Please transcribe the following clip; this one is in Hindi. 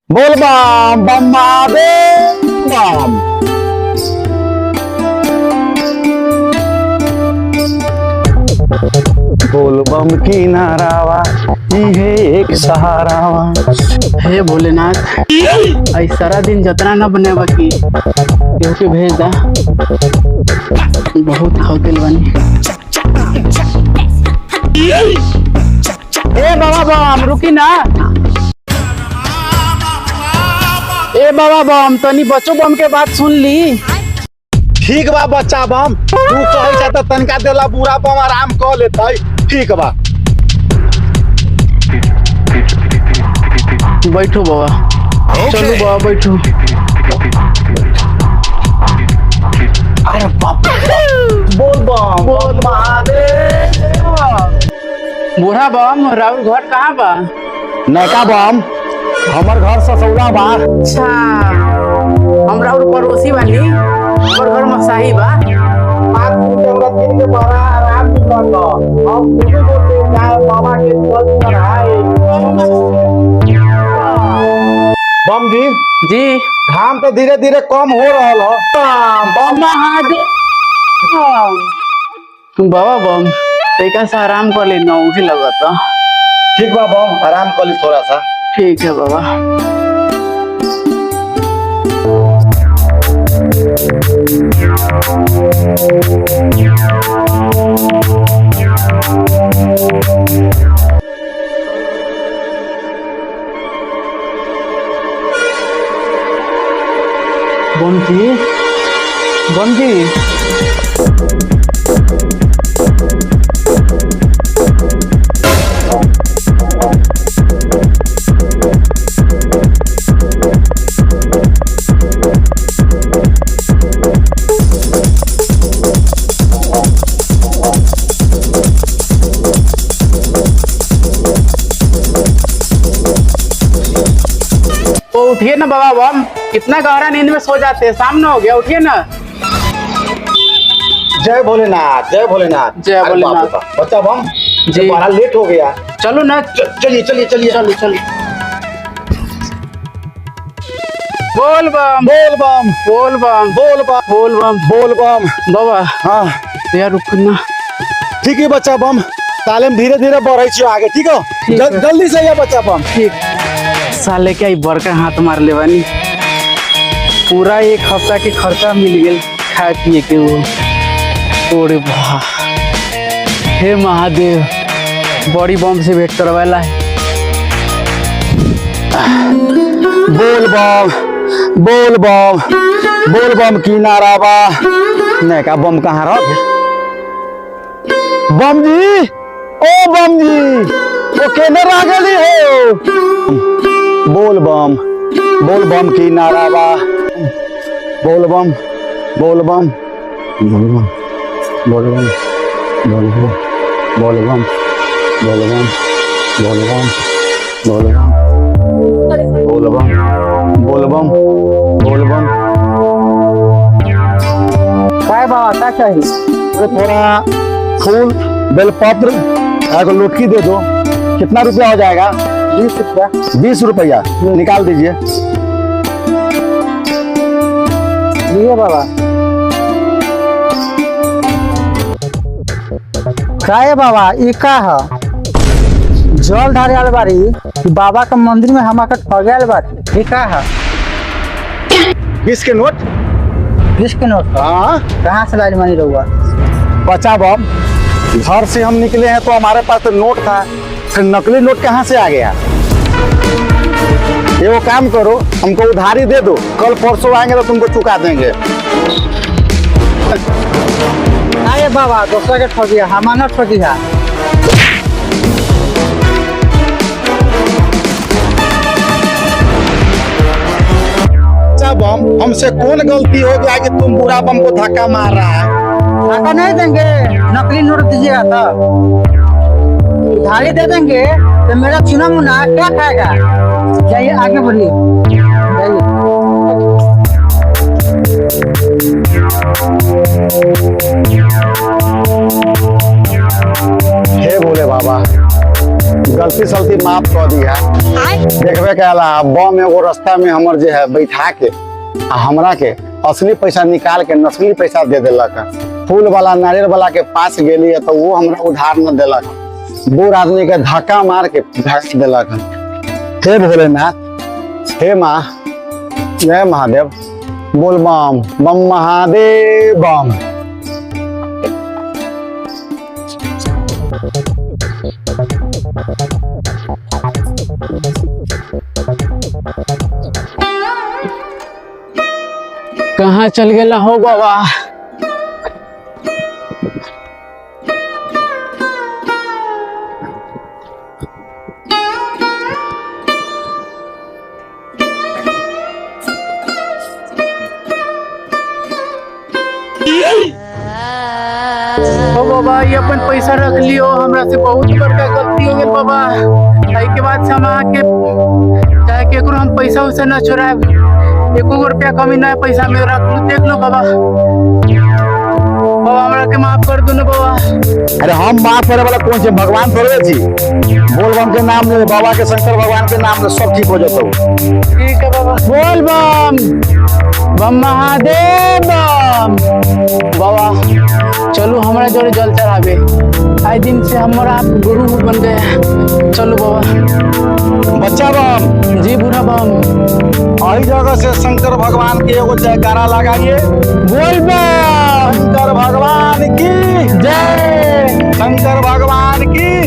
बोल बम बम महादेव बम। बोल बम की नारावा है एक सहारावा। हे भोलेनाथ आई सारा दिन जतना न बने बाकी केहू के भेज दा। बहुत खौतिल बनी। ए बाबा बम रुकी ना। ए बाबा बम तनी बच्चों बम के बात सुन ली। ठीक बा बच्चा बम, तू कहे तो तनका देला बुरा बम आराम कर लेते। ठीक बा बैठो बाबा। चलो बाबा बैठो। अरे बाप बोल बम बोल महादेव। बूढ़ा बम राहुल घर कहाँ बा? नैका बम हमर घर ससौला बा। अच्छा हम राहुल पड़ोसी वाली और घर मसाही बा। बम जी जी धाम तो धीरे धीरे कम हो रहा है। बम महादेव। बाबा बम तैका सा आराम कर ले नौकरी लगता। ठीक बा बम आराम कर ली थोड़ा सा। ठीक है बाबा। बम जी बम जी उठिए ना बाबा बम, कितना गहरा नींद में सो जाते हैं। सामने हो गया, उठिए ना। जय भोलेनाथ जय भोलेनाथ। जय अरे भोलेनाथ। बाप रे बाप, बच्चा बम जी। बड़ा लेट हो गया। चलो ना। चलिए चलिए चलिए। चलो चलो। बोल बम बोल बम बोल बम बोल बम बोल बम। बोल बम। बाबा हाँ यार रुकना। ठीक है बच्चा बम, ताले में धीरे धीरे बढ़े छियो आगे। ठीक हो ठीक है। जल्दी से ये बच्चा बम। ठीक। साले क्या बड़का हाथ मार ले बानी। पूरा एक हफ्ता के खर्चा मिल गया खाए पिए के। वो ओरे वाह हे महादेव बड़ी बम से भेंट करवाला है। बोल बम बोल बम बोल बम की नारावा। नैका बम कहाँ रह गया? बम जी ओ बम जी वो केने रह गई हो? बोल बम की नारावा। बोल बम बोल बम बोल बम बोल बम बोल बम बोल बम बोल बम बोल बम बोल बम बोल बम बोल बम बोल बम। काय बाबा क्या चाहिए? अरे थोड़ा फूल बेलपत्र एक लुटकी दे दो। कितना रुपया हो जाएगा? 20 रुपया। 20 रुपया निकाल दीजिए। लिए बाबा। काय बाबा ई का है? जल ढारे वाले बारी बाबा के मंदिर में हम आकर ठगे वाले बारी। ई का है? 20 के नोट। 20 के नोट। हाँ कहाँ से लाइन मनी रहुआ? बच्चा बम घर से हम निकले हैं तो हमारे पास तो नोट था, फिर नकली नोट कहाँ से आ गया? ये वो काम करो हमको उधारी दे दो, कल परसों आएंगे तो तुमको चुका देंगे। अरे बाबा दूसरा के ठगी है, हमारा ठगी है। बच्चा बम हमसे कौन गलती हो गया कि तुम बुरा बम को धक्का मार रहा है? धक्का नहीं देंगे, नकली नोट दीजिएगा तो उधारी दे देंगे तो मेरा चुना मुना क्या खाएगा? जाइए आगे बढ़िए जाइए। हे भोले बाबा गलती सलती माफ कर दी है। देखबे कला बम एगो रास्ता में हमर जे है बैठा के आ हमरा के असली पैसा निकाल के नकली पैसा दे देलक है। फूल वाला नारियल वाला के पास गेली है तो वो हमरा उधार न देलक है। बूढ़ आदमी के धक्का मार के भगा देलक है। हे भोलेनाथ, हे माँ, जय महादेव, बोल बम बम महादेव बम। कहाँ चल गेला हो बाबा? ओ बाबा, ये अपन पैसा रख लियो, हमरा से बहुत बड़का गलती हो गई बाबा। आई के बाद से हम आके चाहे केकरो हम पैसा उसे न छोड़ाए, एको रुपया कमी ना है पैसा में रख लो, देख लो बाबा। बाबा हमरा के माफ कर दो ना बाबा। अरे हम माफ करे वाला कौन से भगवान थोड़े छी। बोल बम के नाम ले, बाबा के शंकर भगवान के नाम ले, सब ठीक हो जाता। ठीक है बाबा। बोल बम बम महादेव बम। बाबा चलो हमारा जोड़े जल चढ़ावे, आज दिन से हमारा आप गुरु बन गए। चलो बाबा। बच्चा बम जी बूढ़ा बम। आई जगह से शंकर भगवान के एगो जयकारा लगाइए। बोल बम शंकर भगवान की जय। शंकर भगवान की